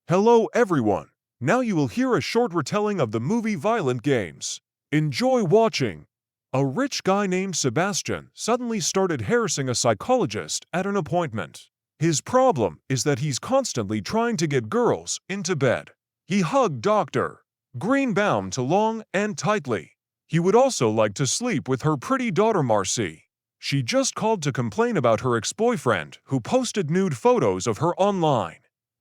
Hello everyone! Now you will hear a short retelling of the movie Violent Games. Enjoy watching! A rich guy named Sebastian suddenly started harassing a psychologist at an appointment. His problem is that he's constantly trying to get girls into bed. He hugged Dr. Greenbaum too long and tightly. He would also like to sleep with her pretty daughter Marcie. She just called to complain about her ex-boyfriend who posted nude photos of her online.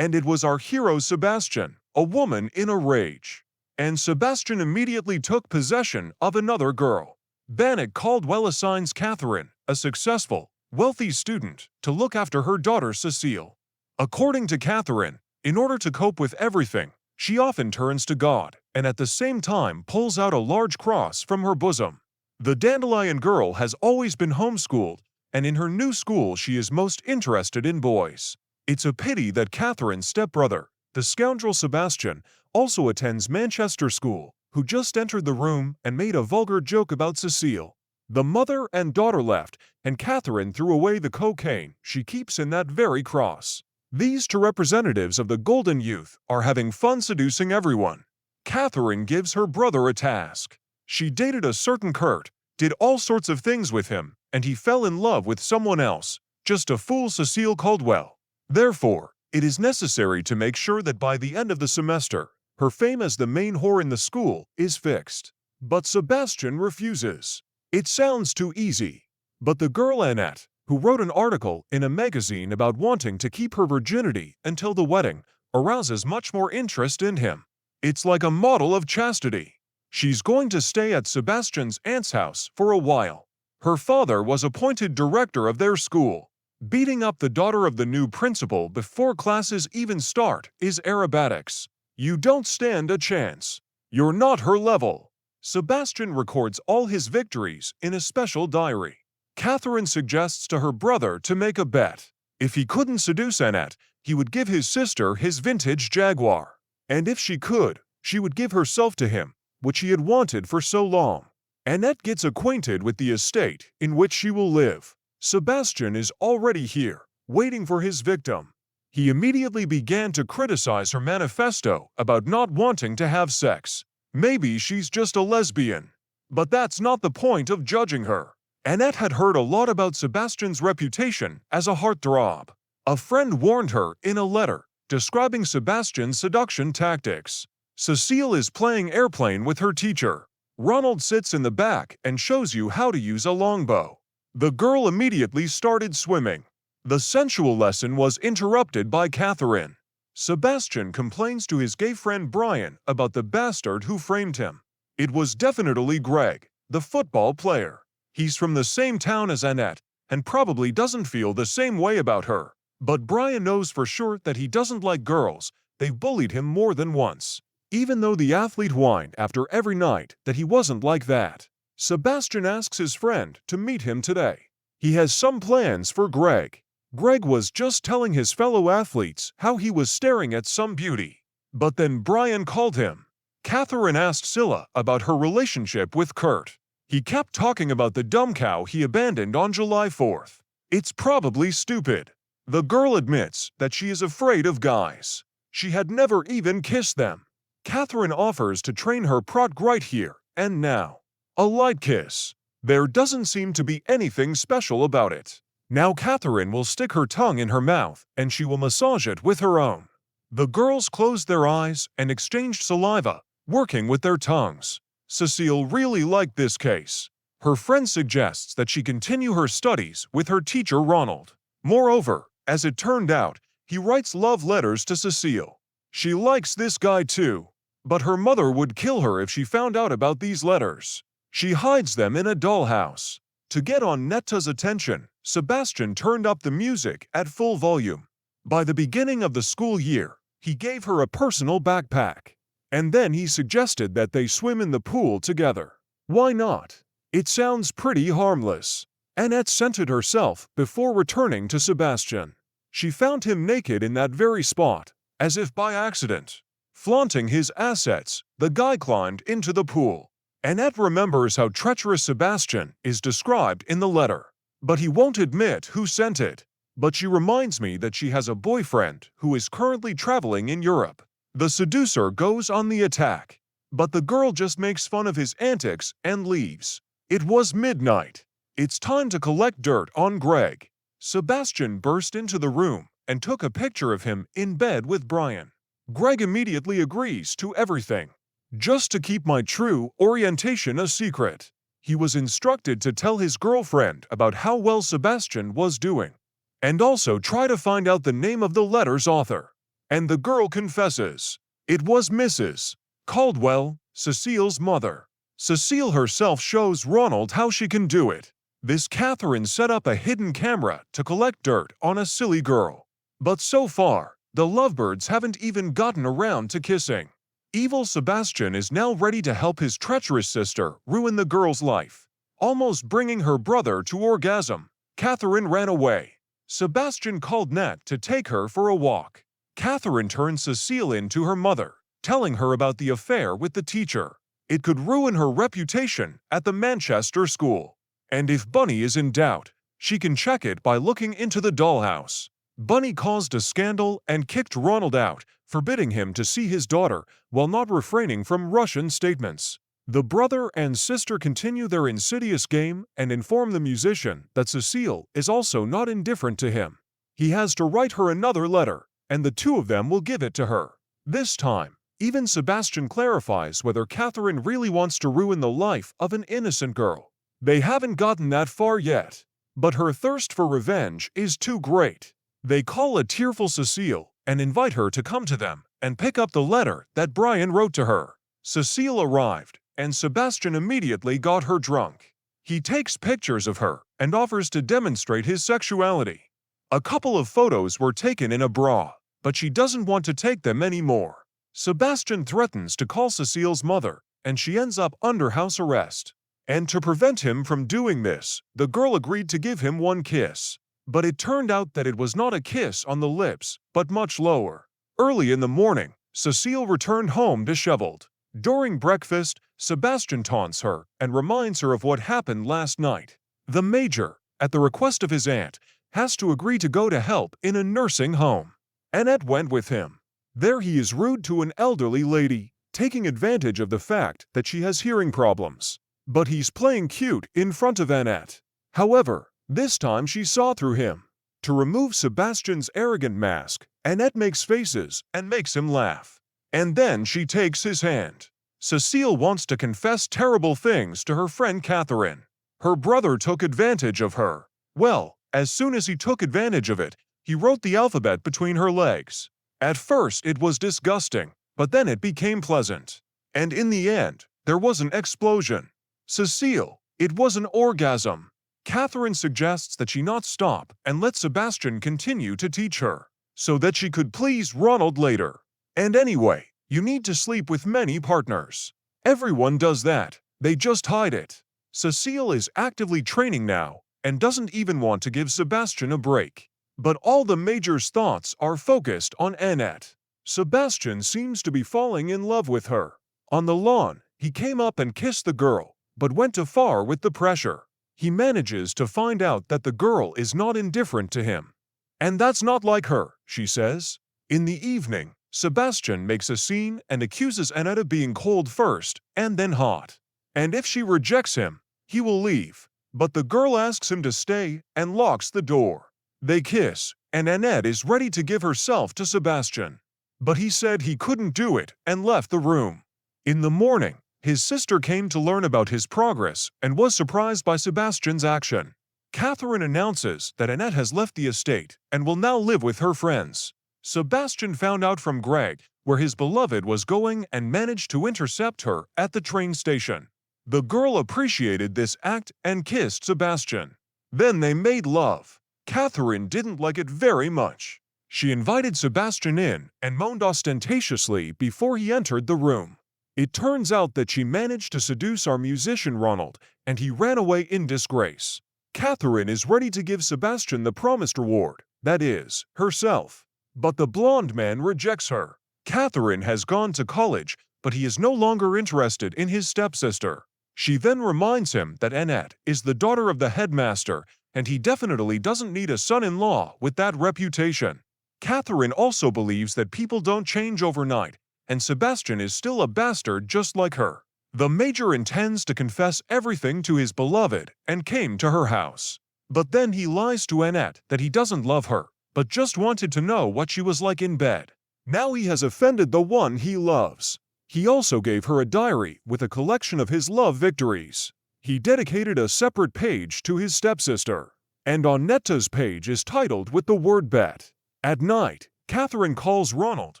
And it was our hero Sebastian, a woman in a rage. And Sebastian immediately took possession of another girl. Bannock Caldwell assigns Catherine, a successful, wealthy student, to look after her daughter Cecile. According to Catherine, in order to cope with everything, she often turns to God and at the same time pulls out a large cross from her bosom. The dandelion girl has always been homeschooled, and in her new school she is most interested in boys. It's a pity that Catherine's stepbrother, the scoundrel Sebastian, also attends Manchester School, who just entered the room and made a vulgar joke about Cecile. The mother and daughter left, and Catherine threw away the cocaine she keeps in that very cross. These two representatives of the golden youth are having fun seducing everyone. Catherine gives her brother a task. She dated a certain Kurt, did all sorts of things with him, and he fell in love with someone else, just to fool Cecile Caldwell. Therefore, it is necessary to make sure that by the end of the semester, her fame as the main whore in the school is fixed. But Sebastian refuses. It sounds too easy. But the girl Annette, who wrote an article in a magazine about wanting to keep her virginity until the wedding, arouses much more interest in him. It's like a model of chastity. She's going to stay at Sebastian's aunt's house for a while. Her father was appointed director of their school. Beating up the daughter of the new principal before classes even start is aerobatics. You don't stand a chance. You're not her level. Sebastian records all his victories in a special diary. Catherine suggests to her brother to make a bet. If he couldn't seduce Annette, he would give his sister his vintage Jaguar. And if she could, she would give herself to him, which he had wanted for so long. Annette gets acquainted with the estate in which she will live. Sebastian is already here, waiting for his victim. He immediately began to criticize her manifesto about not wanting to have sex. Maybe she's just a lesbian. But that's not the point of judging her. Annette had heard a lot about Sebastian's reputation as a heartthrob. A friend warned her in a letter, describing Sebastian's seduction tactics. Cecile is playing airplane with her teacher. Ronald sits in the back and shows you how to use a longbow. The girl immediately started swimming. The sensual lesson was interrupted by Catherine. Sebastian complains to his gay friend Brian about the bastard who framed him. It was definitely Greg, the football player. He's from the same town as Annette and probably doesn't feel the same way about her. But Brian knows for sure that he doesn't like girls. They've bullied him more than once. Even though the athlete whined after every night that he wasn't like that. Sebastian asks his friend to meet him today. He has some plans for Greg. Greg was just telling his fellow athletes how he was staring at some beauty. But then Brian called him. Catherine asked Scylla about her relationship with Kurt. He kept talking about the dumb cow he abandoned on July 4th. It's probably stupid. The girl admits that she is afraid of guys. She had never even kissed them. Catherine offers to train her prot right here and now. A light kiss. There doesn't seem to be anything special about it. Now Catherine will stick her tongue in her mouth and she will massage it with her own. The girls closed their eyes and exchanged saliva, working with their tongues. Cecile really liked this case. Her friend suggests that she continue her studies with her teacher Ronald. Moreover, as it turned out, he writes love letters to Cecile. She likes this guy too, but her mother would kill her if she found out about these letters. She hides them in a dollhouse. To get Annetta's attention, Sebastian turned up the music at full volume. By the beginning of the school year, he gave her a personal backpack. And then he suggested that they swim in the pool together. Why not? It sounds pretty harmless. Annette scented herself before returning to Sebastian. She found him naked in that very spot, as if by accident. Flaunting his assets, the guy climbed into the pool. Annette remembers how treacherous Sebastian is described in the letter, but he won't admit who sent it. but she reminds me that she has a boyfriend who is currently traveling in Europe. The seducer goes on the attack, but the girl just makes fun of his antics and leaves. It was midnight. It's time to collect dirt on Greg. Sebastian burst into the room and took a picture of him in bed with Brian. Greg immediately agrees to everything. Just to keep my true orientation a secret, he was instructed to tell his girlfriend about how well Sebastian was doing, and also try to find out the name of the letter's author. And the girl confesses. It was Mrs. Caldwell, Cecile's mother. Cecile herself shows Ronald how she can do it. This Catherine set up a hidden camera to collect dirt on a silly girl. But so far, the lovebirds haven't even gotten around to kissing. Evil Sebastian is now ready to help his treacherous sister ruin the girl's life. Almost bringing her brother to orgasm, Catherine ran away. Sebastian called Nat to take her for a walk. Catherine turned Cecile in to her mother, telling her about the affair with the teacher. It could ruin her reputation at the Manchester school. And if Bunny is in doubt, she can check it by looking into the dollhouse. Bunny caused a scandal and kicked Ronald out, forbidding him to see his daughter while not refraining from Russian statements. The brother and sister continue their insidious game and inform the musician that Cecile is also not indifferent to him. He has to write her another letter, and the two of them will give it to her. This time, even Sebastian clarifies whether Catherine really wants to ruin the life of an innocent girl. They haven't gotten that far yet, but her thirst for revenge is too great. They call a tearful Cecile and invite her to come to them and pick up the letter that Brian wrote to her. Cecile arrived, and Sebastian immediately got her drunk. He takes pictures of her and offers to demonstrate his sexuality. A couple of photos were taken in a bra, but she doesn't want to take them anymore. Sebastian threatens to call Cecile's mother, and she ends up under house arrest. And to prevent him from doing this, the girl agreed to give him one kiss. But it turned out that it was not a kiss on the lips, but much lower. Early in the morning, Cecile returned home disheveled. During breakfast, Sebastian taunts her and reminds her of what happened last night. The major, at the request of his aunt, has to agree to go to help in a nursing home. Annette went with him. There he is rude to an elderly lady, taking advantage of the fact that she has hearing problems. But he's playing cute in front of Annette. However, this time she saw through him. To remove Sebastian's arrogant mask, Annette makes faces and makes him laugh. And then she takes his hand. Cecile wants to confess terrible things to her friend Catherine. Her brother took advantage of her. Well, as soon as he took advantage of it, he wrote the alphabet between her legs. At first it was disgusting, but then it became pleasant. And in the end, there was an explosion. Cecile, it was an orgasm. Catherine suggests that she not stop and let Sebastian continue to teach her, so that she could please Ronald later. And anyway, you need to sleep with many partners. Everyone does that, they just hide it. Cecile is actively training now and doesn't even want to give Sebastian a break. But all the major's thoughts are focused on Annette. Sebastian seems to be falling in love with her. On the lawn, he came up and kissed the girl, but went too far with the pressure. He manages to find out that the girl is not indifferent to him. And that's not like her, she says. In the evening, Sebastian makes a scene and accuses Annette of being cold first and then hot. And if she rejects him, he will leave. But the girl asks him to stay and locks the door. They kiss, and Annette is ready to give herself to Sebastian. But he said he couldn't do it and left the room. In the morning, his sister came to learn about his progress and was surprised by Sebastian's action. Catherine announces that Annette has left the estate and will now live with her friends. Sebastian found out from Greg where his beloved was going and managed to intercept her at the train station. The girl appreciated this act and kissed Sebastian. Then they made love. Catherine didn't like it very much. She invited Sebastian in and moaned ostentatiously before he entered the room. It turns out that she managed to seduce our musician Ronald, and he ran away in disgrace. Catherine is ready to give Sebastian the promised reward, that is, herself. But the blonde man rejects her. Catherine has gone to college, but he is no longer interested in his stepsister. She then reminds him that Annette is the daughter of the headmaster, and he definitely doesn't need a son-in-law with that reputation. Catherine also believes that people don't change overnight, and Sebastian is still a bastard just like her. The Major intends to confess everything to his beloved and came to her house. But then he lies to Annette that he doesn't love her, but just wanted to know what she was like in bed. Now he has offended the one he loves. He also gave her a diary with a collection of his love victories. He dedicated a separate page to his stepsister, and on Netta's page is titled with the word bet. At night, Catherine calls Ronald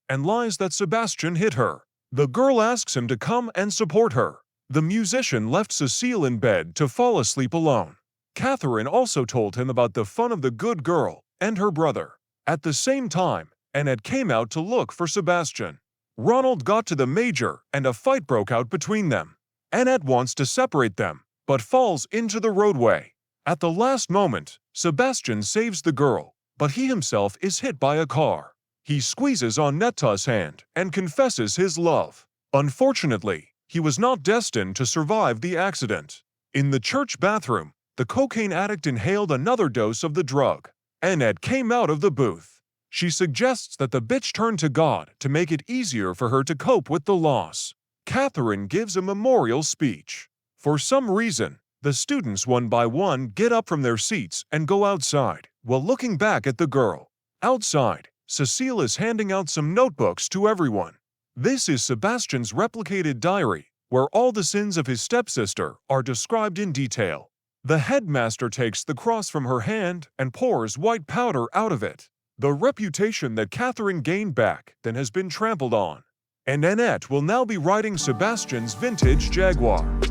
and lies that Sebastian hit her. The girl asks him to come and support her. The musician left Cecile in bed to fall asleep alone. Catherine also told him about the fun of the good girl and her brother. At the same time, Annette came out to look for Sebastian. Ronald got to the Major and a fight broke out between them. Annette wants to separate them, but falls into the roadway. At the last moment, Sebastian saves the girl, but he himself is hit by a car. He squeezes on Netta's hand and confesses his love. Unfortunately, he was not destined to survive the accident. In the church bathroom, the cocaine addict inhaled another dose of the drug. Annette came out of the booth. She suggests that the bitch turn to God to make it easier for her to cope with the loss. Catherine gives a memorial speech. For some reason, the students one by one get up from their seats and go outside, while looking back at the girl. Outside, Cecile is handing out some notebooks to everyone. This is Sebastian's replicated diary, where all the sins of his stepsister are described in detail. The headmaster takes the cross from her hand and pours white powder out of it. The reputation that Catherine gained back then has been trampled on. And Annette will now be riding Sebastian's vintage Jaguar.